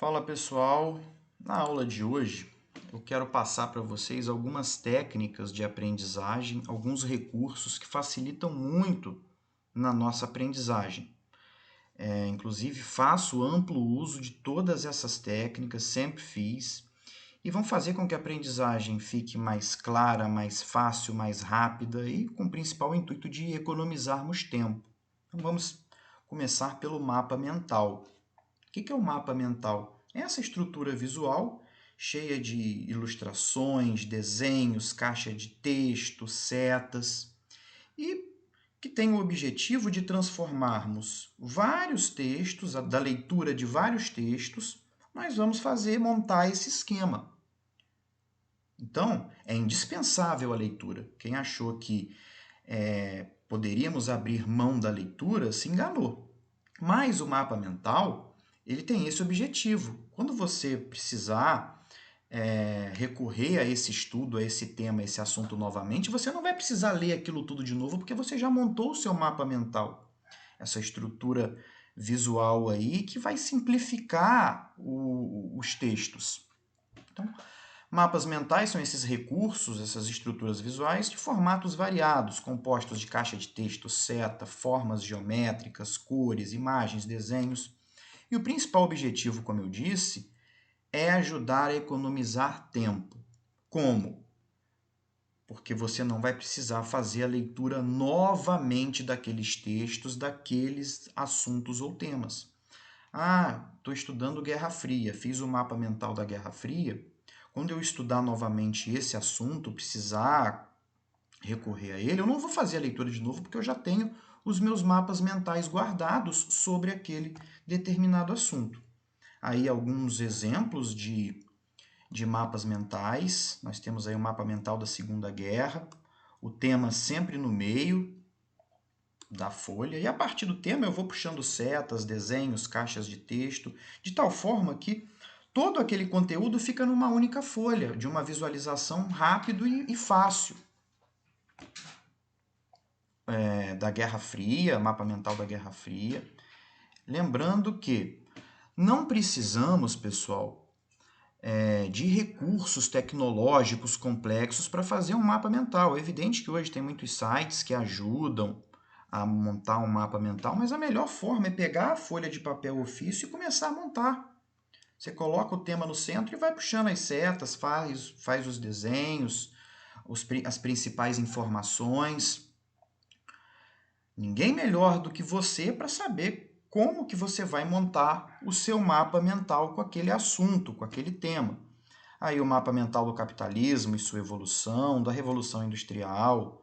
Fala pessoal, na aula de hoje eu quero passar para vocês algumas técnicas de aprendizagem, alguns recursos que facilitam muito na nossa aprendizagem. Inclusive faço amplo uso de todas essas técnicas, sempre fiz, e vão fazer com que a aprendizagem fique mais clara, mais fácil, mais rápida e com o principal intuito de economizarmos tempo. Então vamos começar pelo mapa mental. O que é o mapa mental? É essa estrutura visual cheia de ilustrações, desenhos, caixa de texto, setas e que tem o objetivo de transformarmos vários textos, da leitura de vários textos, nós vamos montar esse esquema. Então, é indispensável a leitura. Quem achou que poderíamos abrir mão da leitura se enganou. Mas o mapa mental, ele tem esse objetivo. Quando você precisar recorrer a esse estudo, a esse tema, a esse assunto novamente, você não vai precisar ler aquilo tudo de novo, porque você já montou o seu mapa mental. Essa estrutura visual aí que vai simplificar os textos. Então, mapas mentais são esses recursos, essas estruturas visuais de formatos variados, compostos de caixa de texto, seta, formas geométricas, cores, imagens, desenhos. E o principal objetivo, como eu disse, é ajudar a economizar tempo. Como? Porque você não vai precisar fazer a leitura novamente daqueles textos, daqueles assuntos ou temas. Estou estudando Guerra Fria, fiz o mapa mental da Guerra Fria. Quando eu estudar novamente esse assunto, precisar recorrer a ele, eu não vou fazer a leitura de novo, porque eu já tenho os meus mapas mentais guardados sobre aquele determinado assunto. Aí alguns exemplos de mapas mentais. Nós temos aí o mapa mental da Segunda Guerra, o tema sempre no meio da folha, e a partir do tema eu vou puxando setas, desenhos, caixas de texto, de tal forma que todo aquele conteúdo fica numa única folha, de uma visualização rápido e fácil. Da Guerra Fria, mapa mental da Guerra Fria. Lembrando que não precisamos, pessoal, de recursos tecnológicos complexos para fazer um mapa mental. É evidente que hoje tem muitos sites que ajudam a montar um mapa mental, mas a melhor forma é pegar a folha de papel ofício e começar a montar. Você coloca o tema no centro e vai puxando as setas, faz os desenhos, as principais informações. Ninguém melhor do que você para saber como que você vai montar o seu mapa mental com aquele assunto, com aquele tema. Aí o mapa mental do capitalismo e sua evolução, da Revolução Industrial,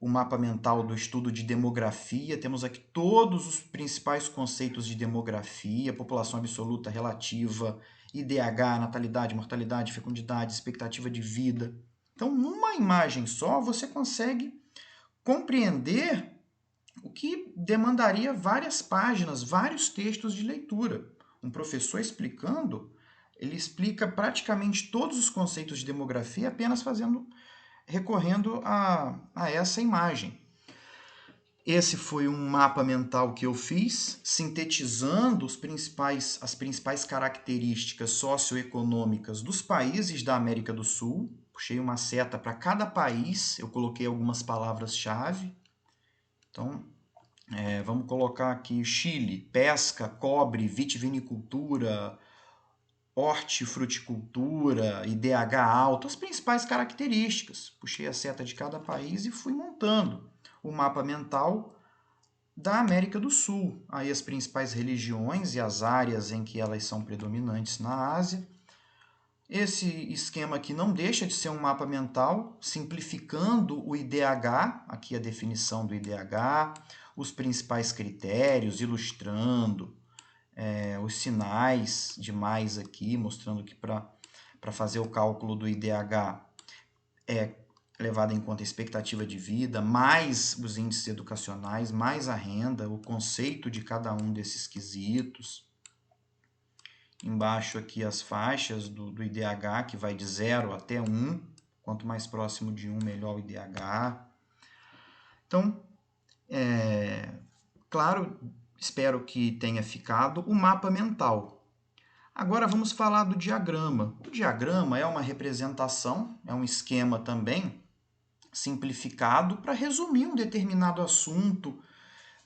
o mapa mental do estudo de demografia. Temos aqui todos os principais conceitos de demografia, população absoluta, relativa, IDH, natalidade, mortalidade, fecundidade, expectativa de vida. Então, numa imagem só, você consegue compreender o que demandaria várias páginas, vários textos de leitura. Um professor explicando, ele explica praticamente todos os conceitos de demografia apenas recorrendo a essa imagem. Esse foi um mapa mental que eu fiz, sintetizando as principais características socioeconômicas dos países da América do Sul. Puxei uma seta para cada país, eu coloquei algumas palavras-chave. Então, vamos colocar aqui Chile, pesca, cobre, vitivinicultura, hortifruticultura, IDH alto, as principais características. Puxei a seta de cada país e fui montando o mapa mental da América do Sul. Aí as principais religiões e as áreas em que elas são predominantes na Ásia. Esse esquema aqui não deixa de ser um mapa mental, simplificando o IDH, aqui a definição do IDH, os principais critérios, ilustrando os sinais de mais aqui, mostrando que para fazer o cálculo do IDH é levada em conta a expectativa de vida, mais os índices educacionais, mais a renda, o conceito de cada um desses quesitos. Embaixo aqui as faixas do IDH, que vai de 0 até 1. Quanto mais próximo de 1, melhor o IDH. Então, claro, espero que tenha ficado o mapa mental. Agora vamos falar do diagrama. O diagrama é uma representação, é um esquema também simplificado para resumir um determinado assunto,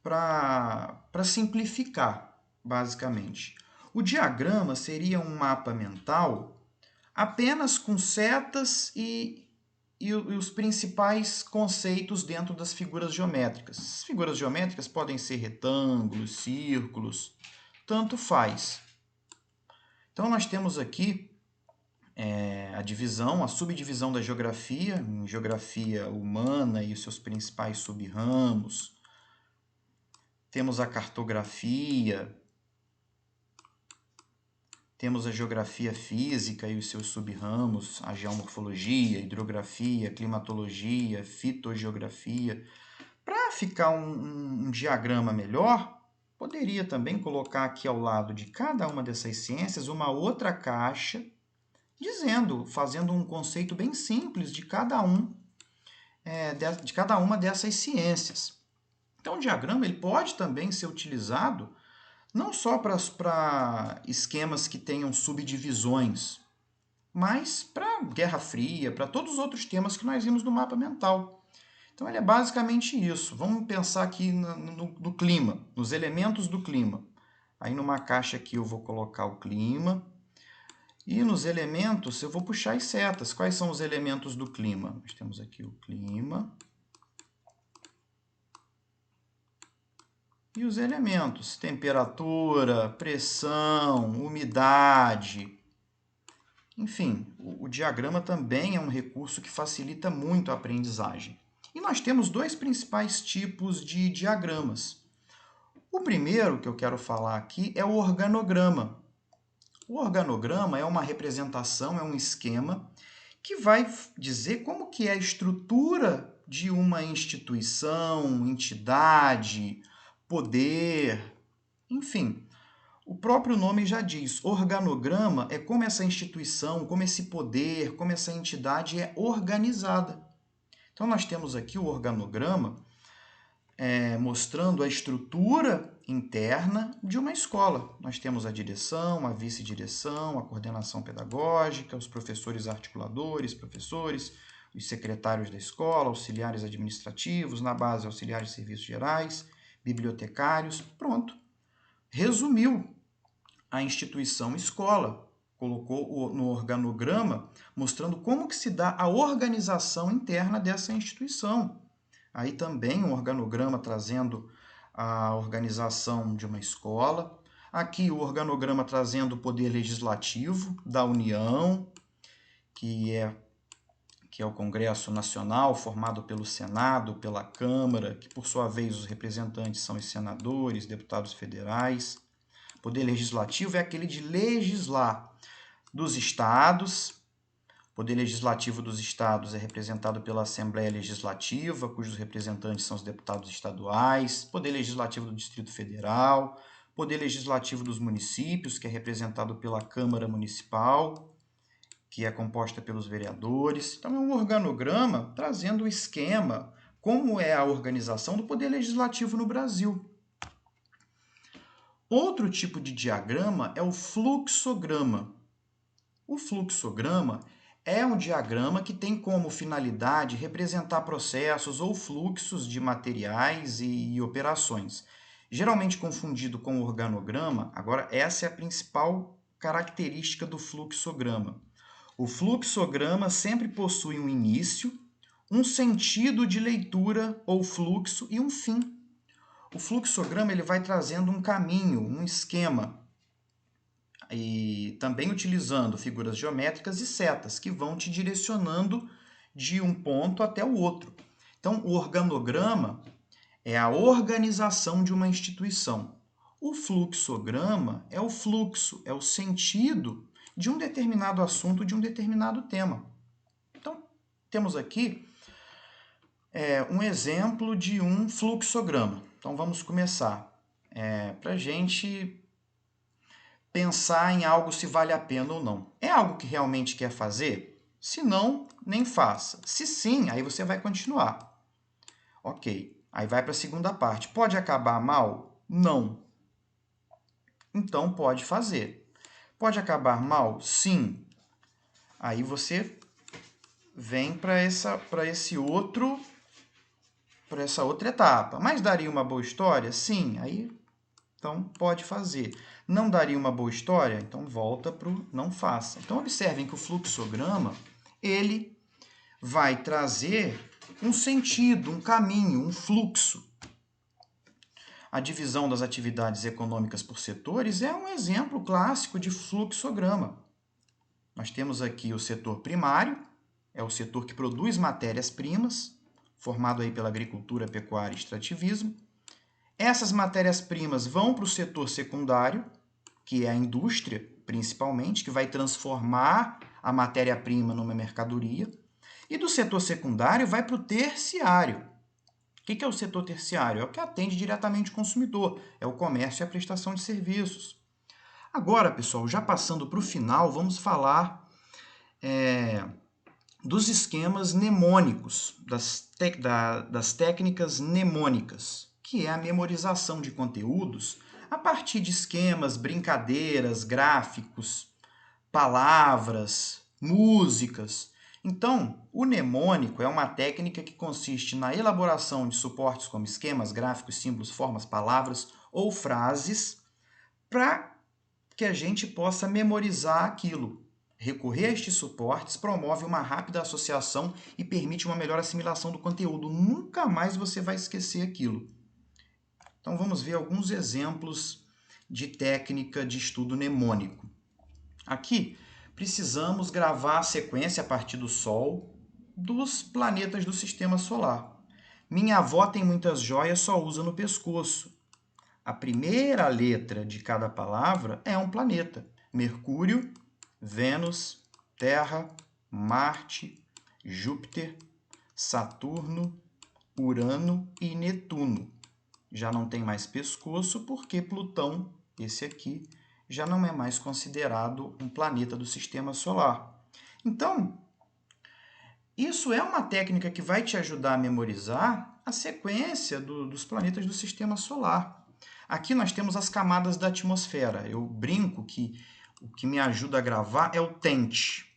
para simplificar, basicamente. O diagrama seria um mapa mental apenas com setas e os principais conceitos dentro das figuras geométricas. As figuras geométricas podem ser retângulos, círculos, tanto faz. Então, nós temos aqui a divisão, a subdivisão da geografia, em geografia humana e os seus principais sub-ramos. Temos a cartografia, temos a geografia física e os seus sub-ramos, a geomorfologia, hidrografia, climatologia, fitogeografia. Para ficar um diagrama melhor, poderia também colocar aqui ao lado de cada uma dessas ciências uma outra caixa, fazendo um conceito bem simples de cada uma dessas ciências. Então, o diagrama ele pode também ser utilizado não só para esquemas que tenham subdivisões, mas para Guerra Fria, para todos os outros temas que nós vimos no mapa mental. Então, ele é basicamente isso. Vamos pensar aqui no clima, nos elementos do clima. Aí, numa caixa aqui, eu vou colocar o clima. E nos elementos, eu vou puxar as setas. Quais são os elementos do clima? Nós temos aqui o clima. E os elementos, temperatura, pressão, umidade. Enfim, o diagrama também é um recurso que facilita muito a aprendizagem. E nós temos dois principais tipos de diagramas. O primeiro que eu quero falar aqui é o organograma. O organograma é uma representação, é um esquema que vai dizer como que é a estrutura de uma instituição, entidade, poder, enfim. O próprio nome já diz, organograma é como essa instituição, como esse poder, como essa entidade é organizada. Então, nós temos aqui o organograma mostrando a estrutura interna de uma escola. Nós temos a direção, a vice-direção, a coordenação pedagógica, os professores articuladores, professores, os secretários da escola, auxiliares administrativos, na base auxiliares de serviços gerais, bibliotecários. Pronto. Resumiu a instituição escola. Colocou no organograma mostrando como que se dá a organização interna dessa instituição. Aí também um organograma trazendo a organização de uma escola. Aqui o organograma trazendo o poder legislativo da União, que é o Congresso Nacional, formado pelo Senado, pela Câmara, que por sua vez os representantes são os senadores, deputados federais. O poder legislativo é aquele de legislar dos estados. O poder legislativo dos estados é representado pela Assembleia Legislativa, cujos representantes são os deputados estaduais. Poder legislativo do Distrito Federal. Poder legislativo dos municípios, que é representado pela Câmara Municipal, que é composta pelos vereadores. Então, é um organograma trazendo o esquema, como é a organização do poder legislativo no Brasil. Outro tipo de diagrama é o fluxograma. O fluxograma é um diagrama que tem como finalidade representar processos ou fluxos de materiais e operações. Geralmente confundido com o organograma, agora essa é a principal característica do fluxograma. O fluxograma sempre possui um início, um sentido de leitura ou fluxo e um fim. O fluxograma ele vai trazendo um caminho, um esquema, e também utilizando figuras geométricas e setas, que vão te direcionando de um ponto até o outro. Então, o organograma é a organização de uma instituição. O fluxograma é o fluxo, é o sentido de um determinado assunto, de um determinado tema. Então, temos aqui um exemplo de um fluxograma. Então, vamos começar. Para a gente pensar em algo se vale a pena ou não. É algo que realmente quer fazer? Se não, nem faça. Se sim, aí você vai continuar. Ok, aí vai para a segunda parte. Pode acabar mal? Não. Então, pode fazer. Pode acabar mal? Sim. Aí você vem para essa outra etapa. Mas daria uma boa história? Sim. Aí, então, pode fazer. Não daria uma boa história? Então, volta para o não faça. Então, observem que o fluxograma, ele vai trazer um sentido, um caminho, um fluxo. A divisão das atividades econômicas por setores é um exemplo clássico de fluxograma. Nós temos aqui o setor primário, é o setor que produz matérias-primas, formado aí pela agricultura, pecuária e extrativismo. Essas matérias-primas vão para o setor secundário, que é a indústria, principalmente, que vai transformar a matéria-prima numa mercadoria. E do setor secundário vai para o terciário. O que é o setor terciário? É o que atende diretamente o consumidor, é o comércio e a prestação de serviços. Agora, pessoal, já passando para o final, vamos falar dos esquemas mnemônicos, das técnicas mnemônicas, que é a memorização de conteúdos a partir de esquemas, brincadeiras, gráficos, palavras, músicas. Então, o mnemônico é uma técnica que consiste na elaboração de suportes como esquemas, gráficos, símbolos, formas, palavras ou frases para que a gente possa memorizar aquilo. Recorrer a estes suportes promove uma rápida associação e permite uma melhor assimilação do conteúdo. Nunca mais você vai esquecer aquilo. Então, vamos ver alguns exemplos de técnica de estudo mnemônico. Aqui, precisamos gravar a sequência a partir do Sol dos planetas do Sistema Solar. Minha avó tem muitas joias, só usa no pescoço. A primeira letra de cada palavra é um planeta. Mercúrio, Vênus, Terra, Marte, Júpiter, Saturno, Urano e Netuno. Já não tem mais pescoço porque Plutão, esse aqui, já não é mais considerado um planeta do Sistema Solar. Então, isso é uma técnica que vai te ajudar a memorizar a sequência dos planetas do Sistema Solar. Aqui nós temos as camadas da atmosfera. Eu brinco que o que me ajuda a gravar é o tente.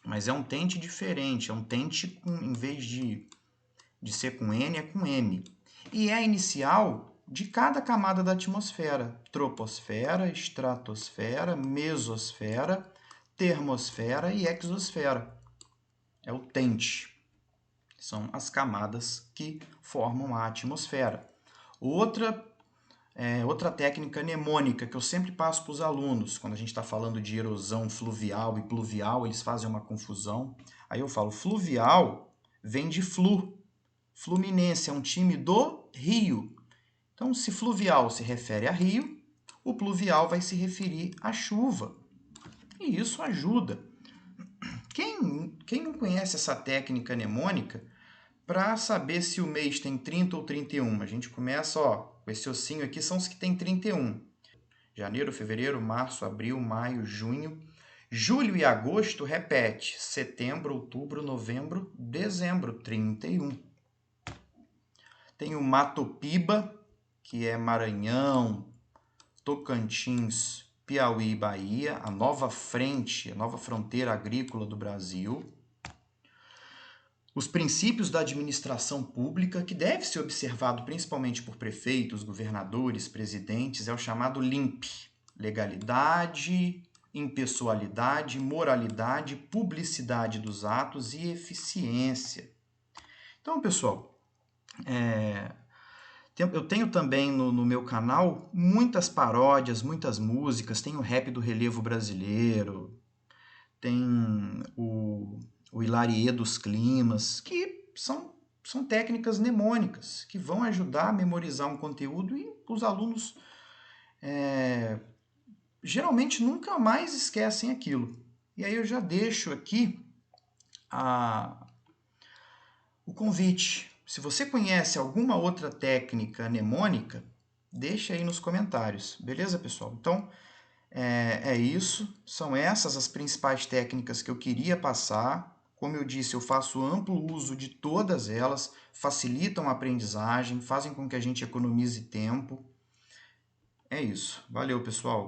Mas é um tente diferente, é um tente em vez de ser com N, é com M. E é a inicial de cada camada da atmosfera: troposfera, estratosfera, mesosfera, termosfera e exosfera. É o tente. São as camadas que formam a atmosfera. Outra técnica mnemônica que eu sempre passo para os alunos, quando a gente está falando de erosão fluvial e pluvial, eles fazem uma confusão. Aí eu falo, fluvial vem de flu. Fluminense é um time do Rio. Então, se fluvial se refere a rio, o pluvial vai se referir à chuva. E isso ajuda. Quem não conhece essa técnica mnemônica, para saber se o mês tem 30 ou 31? A gente começa, com esse ossinho aqui, são os que tem 31. Janeiro, fevereiro, março, abril, maio, junho. Julho e agosto repete. Setembro, outubro, novembro, dezembro, 31. Tem o Matopiba, que é Maranhão, Tocantins, Piauí e Bahia, a nova frente, a nova fronteira agrícola do Brasil. Os princípios da administração pública, que deve ser observado principalmente por prefeitos, governadores, presidentes, é o chamado LIMP. Legalidade, impessoalidade, moralidade, publicidade dos atos e eficiência. Então, pessoal, eu tenho também no meu canal muitas paródias, muitas músicas, tem o rap do relevo brasileiro, tem o Hilarie dos climas, que são técnicas mnemônicas, que vão ajudar a memorizar um conteúdo e os alunos geralmente nunca mais esquecem aquilo. E aí eu já deixo aqui o convite. Se você conhece alguma outra técnica mnemônica, deixa aí nos comentários, beleza, pessoal? Então, é isso. São essas as principais técnicas que eu queria passar. Como eu disse, eu faço amplo uso de todas elas, facilitam a aprendizagem, fazem com que a gente economize tempo. É isso. Valeu, pessoal!